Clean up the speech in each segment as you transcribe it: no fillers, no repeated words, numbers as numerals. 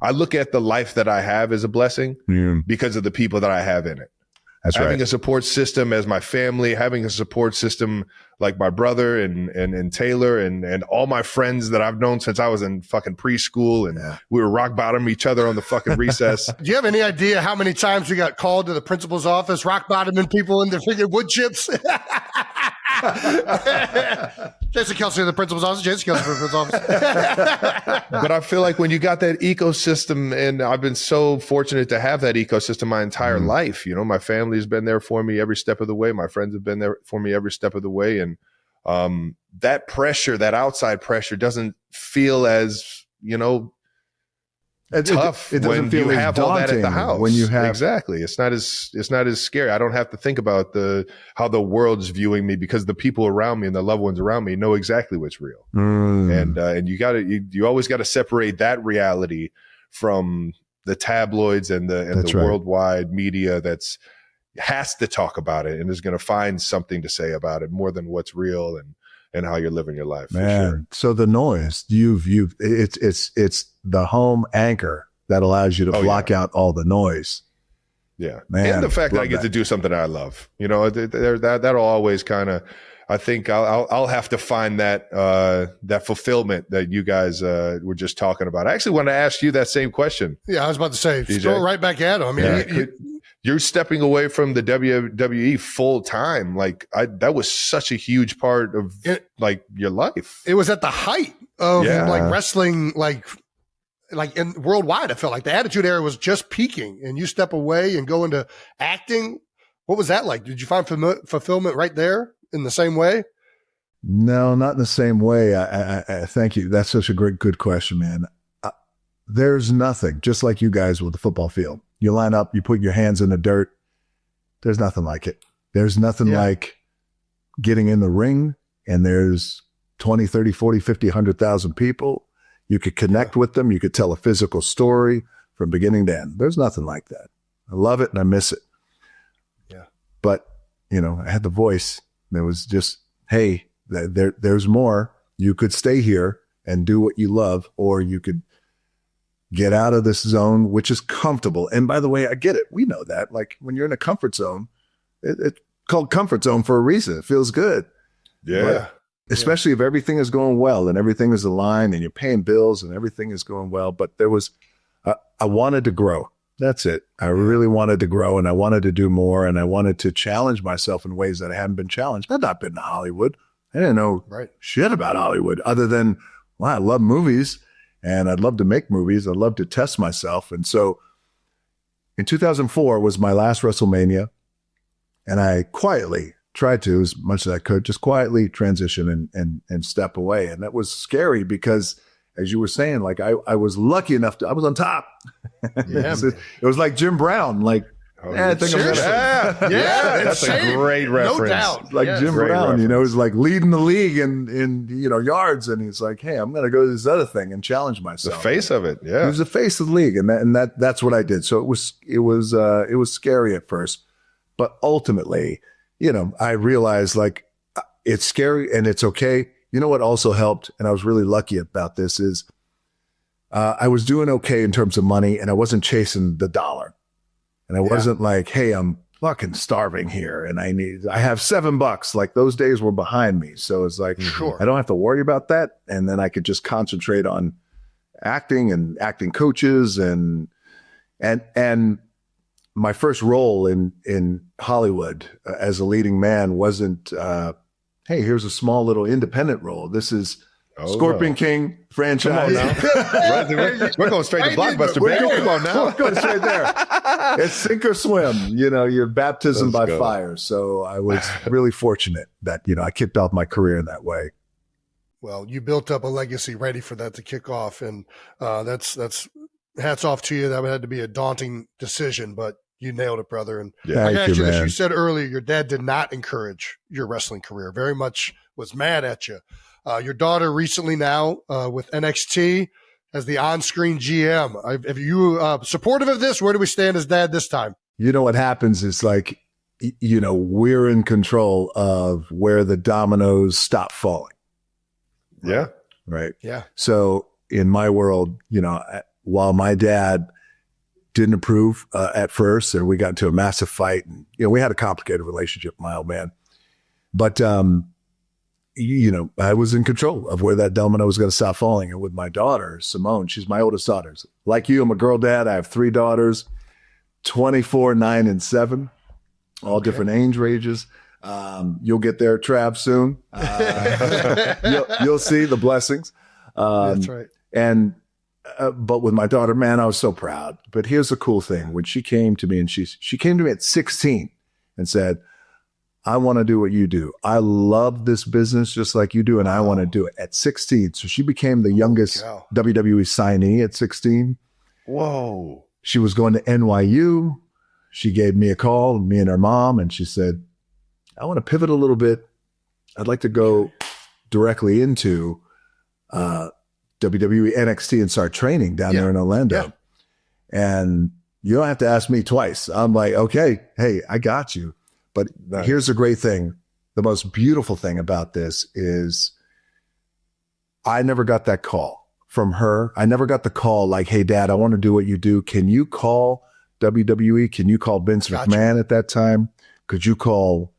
I look at the life that I have as a blessing because of the people that I have in it. That's having right. a support system as my family, having a support system like my brother and Taylor and all my friends that I've known since I was in fucking preschool, and we were rock bottom each other on the fucking recess. Do you have any idea how many times we got called to the principal's office, rock bottoming people in their freaking wood chips? Jason Kelce in the principal's office. Jason Kelce in the principal's office. But I feel like when you got that ecosystem, and I've been so fortunate to have that ecosystem my entire life. You know, my family's been there for me every step of the way. My friends have been there for me every step of the way. And that pressure, that outside pressure doesn't feel as, you know, tough it doesn't when feel you as have all that at the daunting house. when you have exactly. It's not as scary. I don't have to think about how the world's viewing me, because the people around me and the loved ones around me know exactly what's real. And you always got to separate that reality from the tabloids and the worldwide media has to talk about it and is going to find something to say about it more than what's real and how you're living your life. Man, for sure. So the noise, it's the home anchor that allows you to block out all the noise. Yeah. Man, and the fact that I get to do something that I love, you know, that'll always kind of, I think I'll have to find that fulfillment that you guys were just talking about. I actually want to ask you that same question. Yeah, I was about to say, DJ. throw it right back at him. I mean, you're stepping away from the WWE full time. Like that was such a huge part of your life. It was at the height of like wrestling, like in worldwide. I felt like the Attitude Era was just peaking, and you step away and go into acting. What was that like? Did you find fulfillment right there in the same way? No, not in the same way. I thank you. That's such a good question, man. There's nothing, just like you guys with the football field. You line up, you put your hands in the dirt. There's nothing like it. There's nothing like getting in the ring, and there's 20, 30, 40, 50, 100,000 people. You could connect with them. You could tell a physical story from beginning to end. There's nothing like that. I love it and I miss it. Yeah. But, you know, I had the voice. There was just, hey, there's more. You could stay here and do what you love, or you could get out of this zone, which is comfortable. And by the way, I get it. We know that. Like when you're in a comfort zone, it's called comfort zone for a reason. It feels good. Yeah. But especially if everything is going well and everything is aligned and you're paying bills and everything is going well. But there was, I wanted to grow. That's it. I really wanted to grow, and I wanted to do more, and I wanted to challenge myself in ways that I hadn't been challenged. I'd not been to Hollywood. I didn't know shit about Hollywood other than, well, I love movies. And I'd love to make movies. I'd love to test myself. And so in 2004 was my last WrestleMania. And I quietly tried to, as much as I could, just quietly transition and step away. And that was scary because, as you were saying, like I was lucky enough I was on top. It was like Jim Brown, like, I think I'm gonna. That's a great reference. No doubt. Like Jim Brown, reference. You know, he's like leading the league in yards, and he's like, hey, I'm going to go to this other thing and challenge myself. The face of it, yeah. He was the face of the league, and that's what I did. So it was scary at first, but ultimately, you know, I realized like it's scary and it's okay. You know what also helped, and I was really lucky about this is, I was doing okay in terms of money, and I wasn't chasing the dollar. And I wasn't like, hey, I'm fucking starving here and I have $7. Like those days were behind me. So it's like, I don't have to worry about that. And then I could just concentrate on acting and acting coaches and my first role in Hollywood as a leading man wasn't, hey, here's a small little independent role. This is Scorpion King franchise. We're going straight to Blockbuster, baby. Come on now. We're going straight there. It's sink or swim, you know, your baptism by fire. So I was really fortunate that, you know, I kicked off my career in that way. Well, you built up a legacy ready for that to kick off. And that's hats off to you. That had to be a daunting decision, but you nailed it, brother. And I asked you this, you said earlier, your dad did not encourage your wrestling career, very much was mad at you. Your daughter recently now with NXT as the on-screen GM. Are you supportive of this? Where do we stand as dad this time? You know what happens is like, you know, we're in control of where the dominoes stop falling. Yeah. Right. Yeah. So in my world, you know, while my dad didn't approve at first, and we got into a massive fight. And, we had a complicated relationship, my old man. But, I was in control of where that domino was going to stop falling. And with my daughter, Simone, she's my oldest daughter. Like you, I'm a girl dad. I have 3 daughters, 24, 9, and 7, all different age ranges. You'll get there, Trav, soon. You'll see the blessings. That's right. And but with my daughter, man, I was so proud. But here's the cool thing: when she came to me, and she came to me at 16 and said, "I want to do what you do. I love this business just like you do, and I want to do it." At 16, so she became the youngest WWE signee at 16. Whoa! She was going to NYU. She gave me a call, me and her mom, and she said, "I want to pivot a little bit. I'd like to go directly into WWE NXT and start training down there in Orlando." Yeah. And you don't have to ask me twice. I'm like, okay, hey, I got you. But here's the great thing. The most beautiful thing about this is I never got that call from her. I never got the call like, "Hey, Dad, I want to do what you do. Can you call WWE? Can you call Vince McMahon at that time? Could you call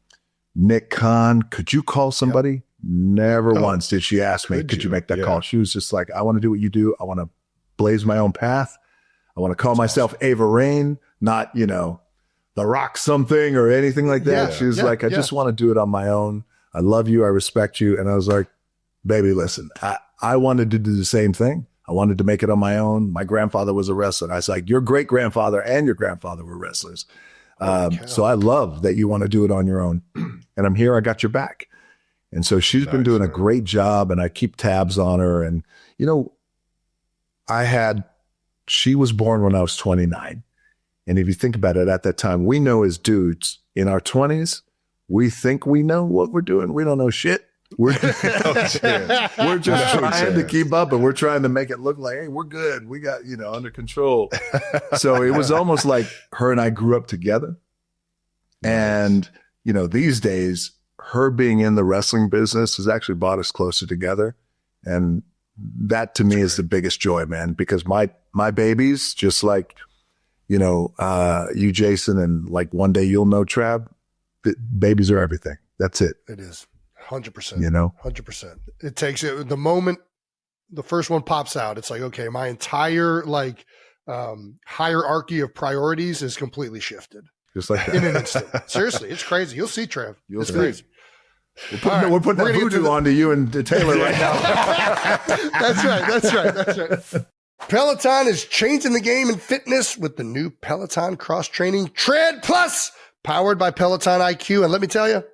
Nick Khan? Could you call somebody?" Yep. Never once did she ask me, could you make that call? She was just like, "I want to do what you do. I want to blaze my own path. I want to call myself Ava Raine, not, The Rock something or anything like that." She was like, "I just want to do it on my own. I love you. I respect you." And I was like, "Baby, listen, I wanted to do the same thing. I wanted to make it on my own. My grandfather was a wrestler." And I was like, "Your great grandfather and your grandfather were wrestlers. So I love that you want to do it on your own. And I'm here. I got your back." And so she's been doing a great job, and I keep tabs on her. And, she was born when I was 29. And if you think about it, at that time, we know as dudes in our 20s, we think we know what we're doing. We don't know shit. We're just trying to keep up, and we're trying to make it look like, hey, we're good. We got, under control. So it was almost like her and I grew up together. And, these days, her being in the wrestling business has actually brought us closer together. And that to me is the biggest joy, man, because my babies, just like, you, Jason, and like one day you'll know, Trav, babies are everything. That's it. It is 100%, 100%. It takes it the moment the first one pops out. It's like, okay, my entire hierarchy of priorities is completely shifted. Just like that. In an instant. Seriously, it's crazy. You'll see, Trev. It's crazy. We're putting that voodoo onto you and Taylor right now. That's right. Peloton is changing the game in fitness with the new Peloton cross-training Tread Plus, powered by Peloton IQ. And let me tell you,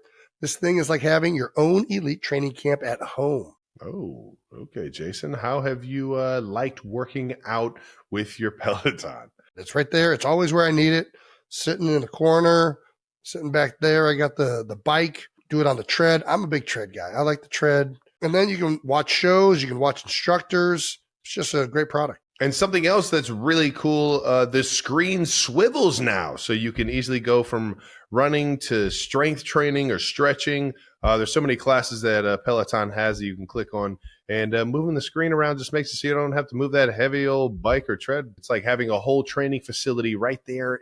this thing is like having your own elite training camp at home. Oh, okay, Jason. How have you liked working out with your Peloton? It's right there. It's always where I need it. Sitting in the corner, sitting back there. I got the bike. Do it on the tread. I'm a big tread guy. I like the tread. And then you can watch shows. You can watch instructors. It's just a great product. And something else that's really cool, the screen swivels now. So you can easily go from running to strength training or stretching. There's so many classes that Peloton has that you can click on. And moving the screen around just makes it so you don't have to move that heavy old bike or tread. It's like having a whole training facility right there,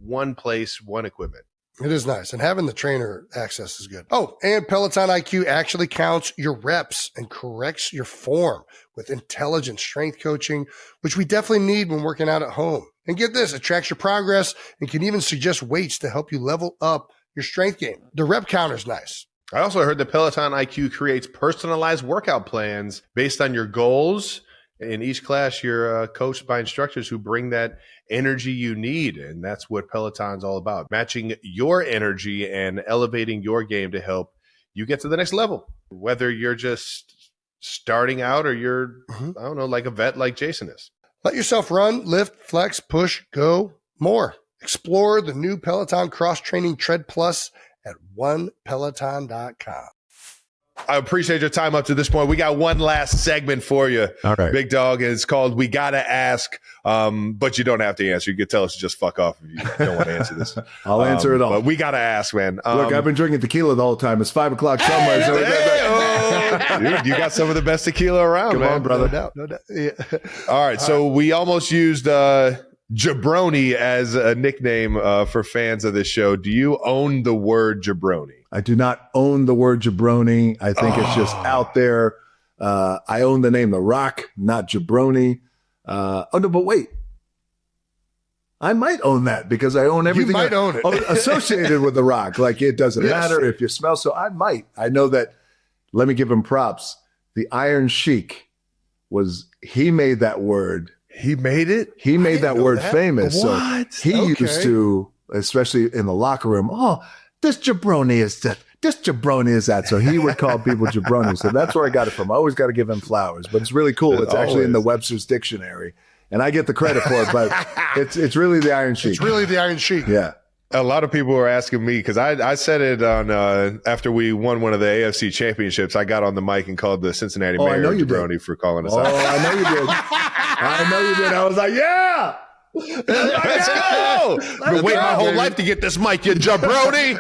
one place, one equipment. It is nice. And having the trainer access is good. Oh, and Peloton IQ actually counts your reps and corrects your form with intelligent strength coaching, which we definitely need when working out at home. And get this, it tracks your progress and can even suggest weights to help you level up your strength game. The rep counter is nice. I also heard that Peloton IQ creates personalized workout plans based on your goals. In each class, you're coached by instructors who bring that energy you need. And that's what Peloton's all about, matching your energy and elevating your game to help you get to the next level. Whether you're just starting out or you're, I don't know, like a vet like Jason is. Let yourself run, lift, flex, push, go, more. Explore the new Peloton cross-training Tread Plus at onepeloton.com. I appreciate your time up to this point. We got one last segment for you, Big Dog, and it's called We Gotta Ask, but you don't have to answer. You can tell us to just fuck off if you don't want to answer this. I'll answer it all. But we gotta ask, man. Look, I've been drinking tequila the whole time. It's 5 o'clock somewhere. Dude, you got some of the best tequila around, Come man. on, brother. No doubt. Yeah. All right, so we almost used jabroni as a nickname for fans of this show. Do you own the word jabroni? I do not own the word jabroni. I think it's just out there. I own the name The Rock, not jabroni. No, but wait. I might own that because I own everything. You might own it. Associated with The Rock. Like, it doesn't matter if you smell. So I might. I know that. Let me give him props. The Iron Sheik he made that word. He made it? He made that word famous. What? So he used to, especially in the locker room, this jabroni is that. So he would call people jabroni. So that's where I got it from. I always got to give him flowers, but it's really cool. It's actually in the Webster's Dictionary, and I get the credit for it, but it's really the Iron Sheik. It's really the Iron Sheik. Yeah. A lot of people were asking me because I said it on after we won one of the AFC championships. I got on the mic and called the Cincinnati mayor jabroni for calling us out. I know you did. I know you did. I was like, yeah. Let's go! I've been waiting my whole life to get this mic, you jabroni.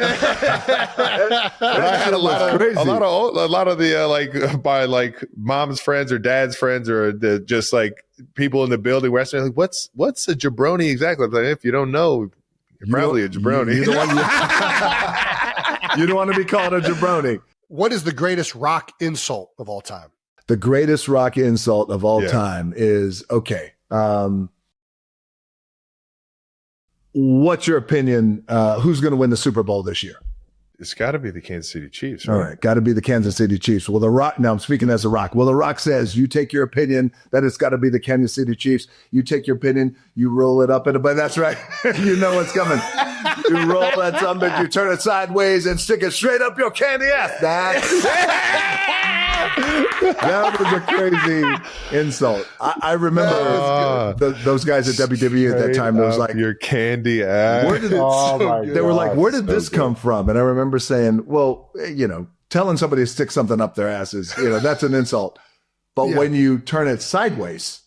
But I had a lot of the by like mom's friends or dad's friends or just like people in the building were asking, like, what's a jabroni exactly? I'm like, if you don't know, you're probably a jabroni. You don't want to be called a jabroni. What is the greatest rock insult of all time? The greatest rock insult of all time is, okay. What's your opinion? Who's going to win the Super Bowl this year? It's got to be the Kansas City Chiefs, right? All right. Got to be the Kansas City Chiefs. Well, The Rock, now I'm speaking as The Rock. Well, The Rock says, you take your opinion that it's got to be the Kansas City Chiefs. You take your opinion, you roll it up in a, but that's right. You know what's coming. You roll that something, you turn it sideways and stick it straight up your candy ass. That was a crazy insult. I remember those guys at WWE at that time. It was like, your candy ass. Where did they were like, where did this come from? And I remember saying, well, telling somebody to stick something up their asses, that's an insult. But when you turn it sideways,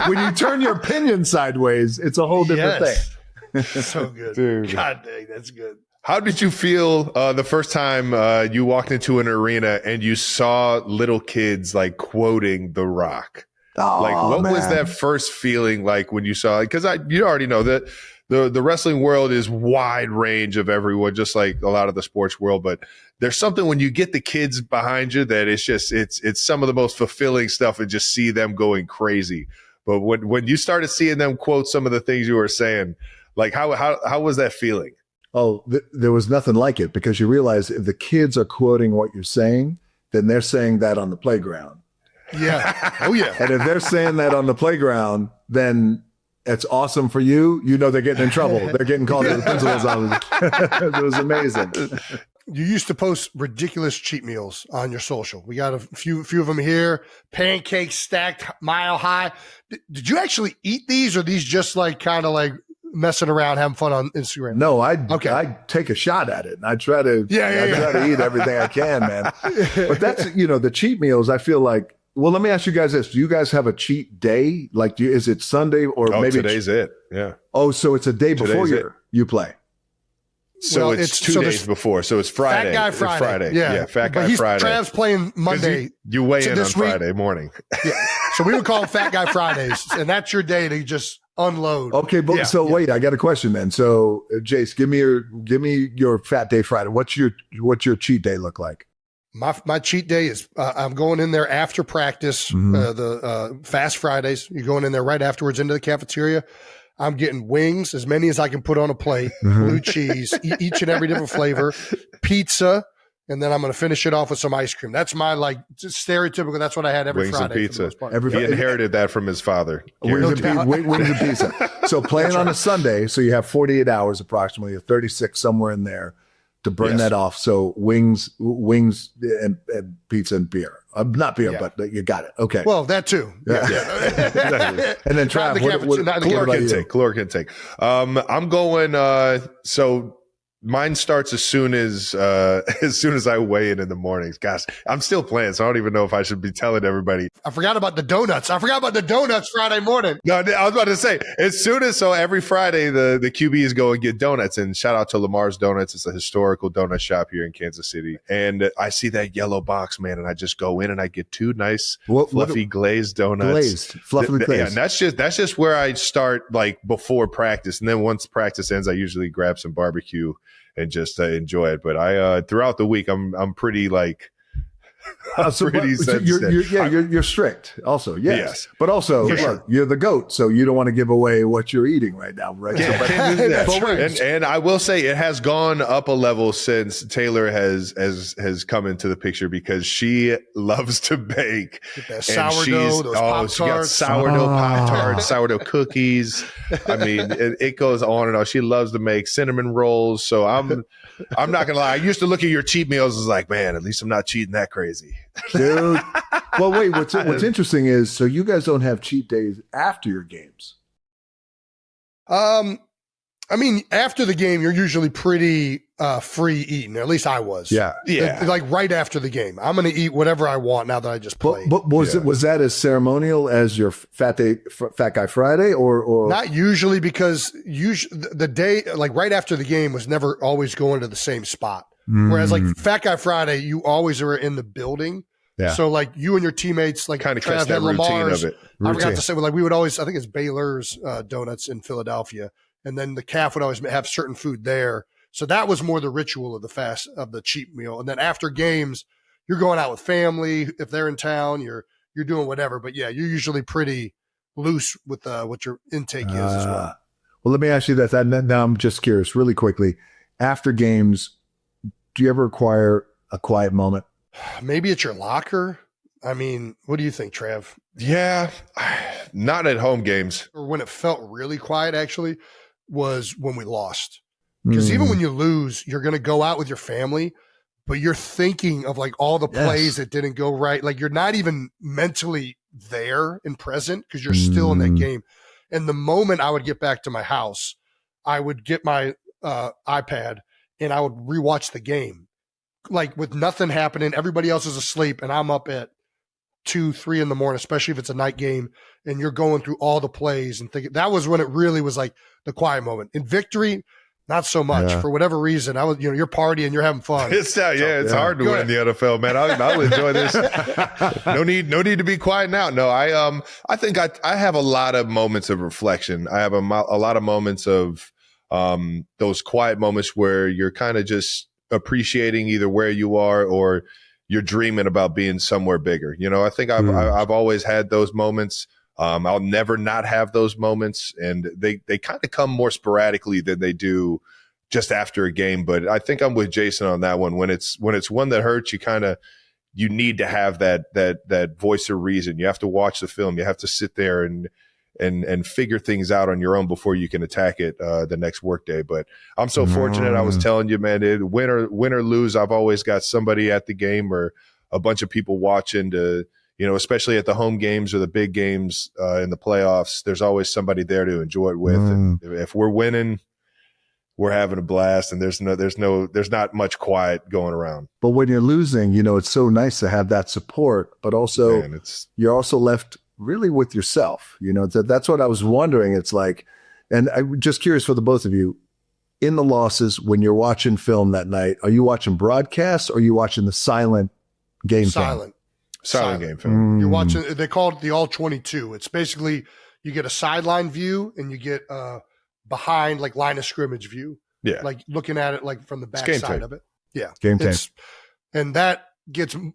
when you turn your opinion sideways, it's a whole different thing. So good. Dude. God dang, that's good. How did you feel the first time you walked into an arena and you saw little kids like quoting The Rock? What was that first feeling like when you saw it? Because you already know that the wrestling world is wide range of everyone, just like a lot of the sports world. But there's something when you get the kids behind you that it's just it's some of the most fulfilling stuff, and just see them going crazy. But when you started seeing them quote some of the things you were saying, like how was that feeling? Oh, there was nothing like it, because you realize if the kids are quoting what you're saying, then they're saying that on the playground. Yeah. Oh, yeah. And if they're saying that on the playground, then it's awesome for you. They're getting in trouble. They're getting called to the principal's office. It was amazing. You used to post ridiculous cheat meals on your social. We got a few of them here. Pancakes stacked mile high. Did you actually eat these, or these just like kind of like messing around, having fun on Instagram? No, I take a shot at it, and I try to try to eat everything I can, man. But that's the cheat meals. I feel like. Well, let me ask you guys this: do you guys have a cheat day? Like, is it Sunday or maybe today's it? Yeah. Oh, so it's a day before you play. So it's 2 days before. So it's Friday. Fat Guy Friday. Yeah, Fat Guy Friday. Trav's playing Monday. You weigh in on Friday morning. Yeah. So we would call them Fat Guy Fridays, and that's your day to just unload. Okay, but wait, I got a question then. So, Jace, give me your Fat Day Friday. What's your cheat day look like? My cheat day is I'm going in there after practice. The Fast Fridays. You're going in there right afterwards into the cafeteria. I'm getting wings, as many as I can put on a plate, blue cheese, each and every different flavor, pizza, and then I'm going to finish it off with some ice cream. That's my stereotypical. That's what I had every wings Friday. Wings and pizza. He inherited that from his father. Wings and pizza. So playing on a Sunday, so you have 48 hours approximately, 36 somewhere in there to burn that off. So wings and pizza and beer. Not beer, but you got it. Okay. Well, that too. Yeah. And then Trav, caloric intake. I'm going, Mine starts as soon as I weigh in the mornings. Gosh, I'm still playing, so I don't even know if I should be telling everybody. I forgot about the donuts. Friday morning. No, I was about to say, so every Friday the QBs go and get donuts, and shout out to Lamar's Donuts. It's a historical donut shop here in Kansas City. And I see that yellow box, man, and I just go in and I get 2 nice fluffy glazed donuts. Fluffy glazed. Yeah, and that's just where I start, like, before practice. And then once practice ends, I usually grab some barbecue and just enjoy it. But I throughout the week, I'm pretty like you're strict also. Yes. But also look, you're the GOAT, so you don't want to give away what you're eating right now, right? And I will say it has gone up a level since Taylor has come into the picture, because she loves to bake. That sourdough, those Pop-Tarts. She got sourdough Pop-Tarts, sourdough cookies. I mean, it goes on and on. She loves to make cinnamon rolls. So I'm not gonna lie. I used to look at your cheat meals as like, man, at least I'm not cheating that crazy. Dude. Well, wait, what's interesting is, so you guys don't have cheat days after your games. I mean, after the game, you're usually pretty free eating. At least I was. Yeah. Like right after the game, I'm going to eat whatever I want now that I just played. But was that as ceremonial as your Fat Guy Friday, or not usually? Because the day, like right after the game, was never always going to the same spot. Whereas like Fat Guy Friday, you always are in the building. Yeah. So like you and your teammates, like kind of Trav catch that and routine Lamar's, of it. I forgot to say, like we would always, I think it's Baylor's Donuts in Philadelphia, and then the calf would always have certain food there. So that was more the ritual of the cheat meal. And then after games, you're going out with family. If they're in town, you're doing whatever. But yeah, you're usually pretty loose with what your intake is as well. Well, let me ask you this. Now I'm just curious, really quickly. After games, do you ever require a quiet moment? Maybe it's your locker. I mean, what do you think, Trav? Yeah, not at home games. Or when it felt really quiet, actually, was when we lost. Because even when you lose, you're going to go out with your family, but you're thinking of like all the plays that didn't go right. Like you're not even mentally there and present because you're still in that game. And the moment I would get back to my house, I would get my iPad and I would rewatch the game, like with nothing happening. Everybody else is asleep and I'm up at 2, 3 in the morning, especially if it's a night game and you're going through all the plays and thinking. That was when it really was like the quiet moment. In victory, not so much. For whatever reason, you're partying, you're having fun. It's hard to win in the NFL, man. I'll enjoy this. No need to be quiet now. No, I think I have a lot of moments of reflection. I have a lot of moments of those quiet moments where you're kind of just appreciating either where you are or you're dreaming about being somewhere bigger. You know, I think I've always had those moments. I'll never not have those moments, and they kind of come more sporadically than they do just after a game. But I think I'm with Jason on that one. When it's one that hurts, you need to have that voice of reason. You have to watch the film. You have to sit there and figure things out on your own before you can attack it the next workday. But I'm so fortunate. I was telling you, man, win or lose, I've always got somebody at the game or a bunch of people watching to, you know, especially at the home games or the big games in the playoffs, there's always somebody there to enjoy it with. And if we're winning, we're having a blast, and there's not much quiet going around. But when you're losing, you know, it's so nice to have that support, but also you're also left really with yourself. You know, that's what I was wondering. It's like, and I'm just curious for the both of you, in the losses, when you're watching film that night, are you watching broadcast or are you watching the silent game film? Silent game film. You're watching, they call it the all 22. It's basically, you get a sideline view and you get behind like line of scrimmage view. Yeah. Like looking at it like from the back side of it. Yeah. Game time. And that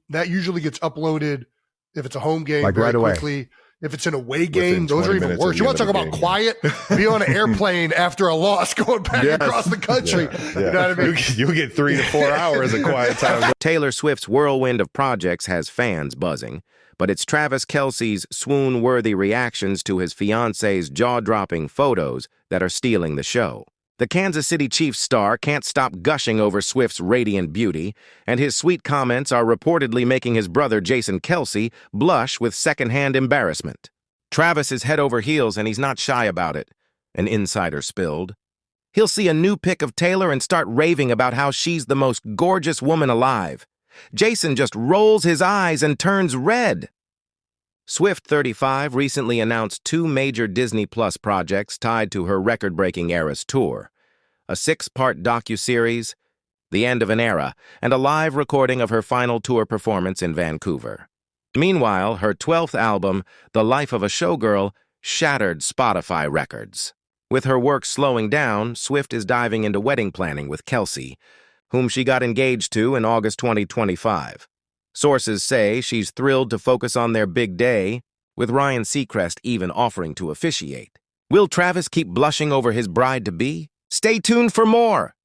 usually gets uploaded if it's a home game like very right away. Quickly. If it's in a away game, those are even worse. You want to talk about quiet? Be on an airplane after a loss going back across the country. Yeah. You know what I mean? You get 3 to 4 hours of quiet time. Taylor Swift's whirlwind of projects has fans buzzing, but it's Travis Kelce's swoon-worthy reactions to his fiancée's jaw-dropping photos that are stealing the show. The Kansas City Chiefs star can't stop gushing over Swift's radiant beauty, and his sweet comments are reportedly making his brother Jason Kelce blush with secondhand embarrassment. Travis is head over heels, and he's not shy about it, an insider spilled. He'll see a new pic of Taylor and start raving about how she's the most gorgeous woman alive. Jason just rolls his eyes and turns red. Swift 35 recently announced 2 major Disney Plus projects tied to her record-breaking Eras tour: a 6-part docuseries, The End of an Era, and a live recording of her final tour performance in Vancouver. Meanwhile, her 12th album, The Life of a Showgirl, shattered Spotify records. With her work slowing down, Swift is diving into wedding planning with Kelce, whom she got engaged to in August 2025. Sources say she's thrilled to focus on their big day, with Ryan Seacrest even offering to officiate. Will Travis keep blushing over his bride-to-be? Stay tuned for more!